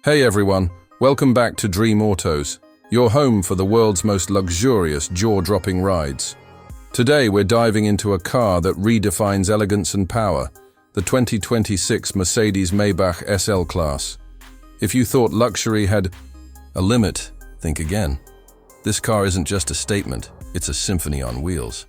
Hey everyone, welcome back to Dream Autos, your home for the world's most luxurious, jaw-dropping rides. Today we're diving into a car that redefines elegance and power, the 2026 Mercedes-Maybach SL-Class. If you thought luxury had a limit, think again. This car isn't just a statement, it's a symphony on wheels.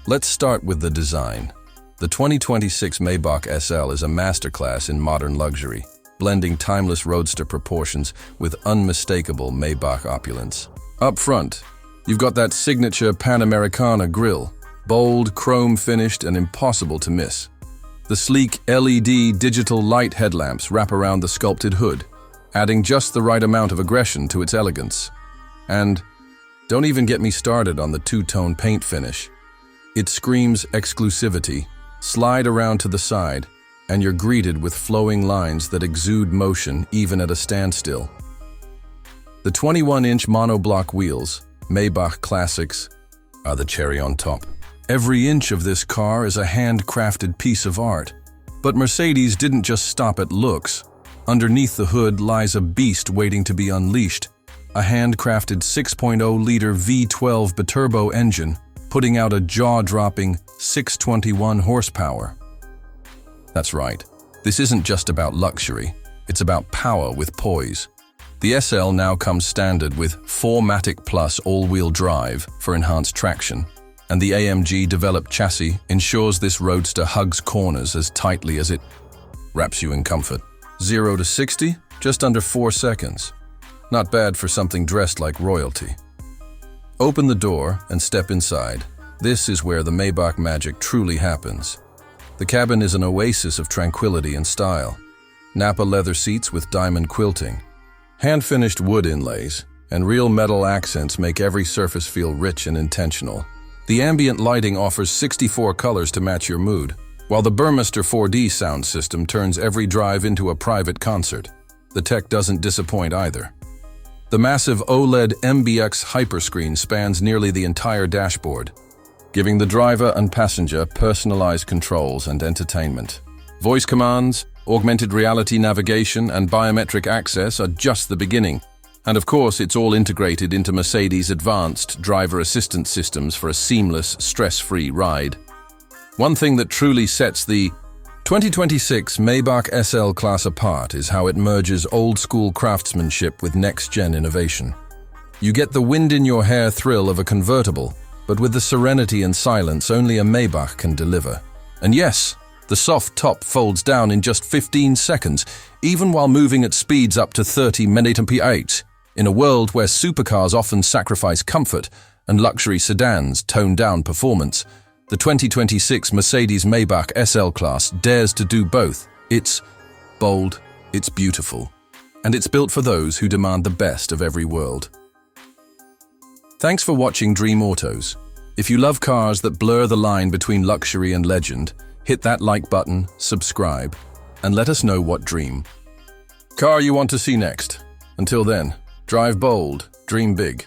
Let's start with the design. The 2026 Maybach SL is a masterclass in modern luxury, blending timeless roadster proportions with unmistakable Maybach opulence. Up front, you've got that signature Panamericana grille, bold, chrome-finished, and impossible to miss. The sleek LED digital light headlamps wrap around the sculpted hood, adding just the right amount of aggression to its elegance. And don't even get me started on the two-tone paint finish. It screams exclusivity. Slide around to the side, and you're greeted with flowing lines that exude motion even at a standstill. The 21-inch monoblock wheels, Maybach Classics, are the cherry on top. Every inch of this car is a handcrafted piece of art. But Mercedes didn't just stop at looks. Underneath the hood lies a beast waiting to be unleashed, a handcrafted 6.0-liter V12 biturbo engine, putting out a jaw-dropping 621 horsepower. That's right, this isn't just about luxury, it's about power with poise. The SL now comes standard with 4MATIC Plus all-wheel drive for enhanced traction, and the AMG-developed chassis ensures this roadster hugs corners as tightly as it wraps you in comfort. 0 to 60, just under 4 seconds. Not bad for something dressed like royalty. Open the door and step inside. This is where the Maybach magic truly happens. The cabin is an oasis of tranquility and style. Napa leather seats with diamond quilting, hand-finished wood inlays, and real metal accents make every surface feel rich and intentional. The ambient lighting offers 64 colors to match your mood, while the Burmester 4D sound system turns every drive into a private concert. The tech doesn't disappoint either. The massive OLED MBX hyperscreen spans nearly the entire dashboard, giving the driver and passenger personalized controls and entertainment. Voice commands, augmented reality navigation, and biometric access are just the beginning. And of course, it's all integrated into Mercedes' advanced driver assistance systems for a seamless, stress-free ride. One thing that truly sets the 2026 Maybach SL-Class apart is how it merges old-school craftsmanship with next-gen innovation. You get the wind-in-your-hair thrill of a convertible, but with the serenity and silence only a Maybach can deliver. And yes, the soft top folds down in just 15 seconds, even while moving at speeds up to 30 mph. In a world where supercars often sacrifice comfort and luxury sedans tone down performance, the 2026 Mercedes-Maybach SL-Class dares to do both. It's bold, it's beautiful, and it's built for those who demand the best of every world. Thanks for watching Dream Autos. If you love cars that blur the line between luxury and legend, hit that like button, subscribe, and let us know what dream car you want to see next. Until then, drive bold, dream big.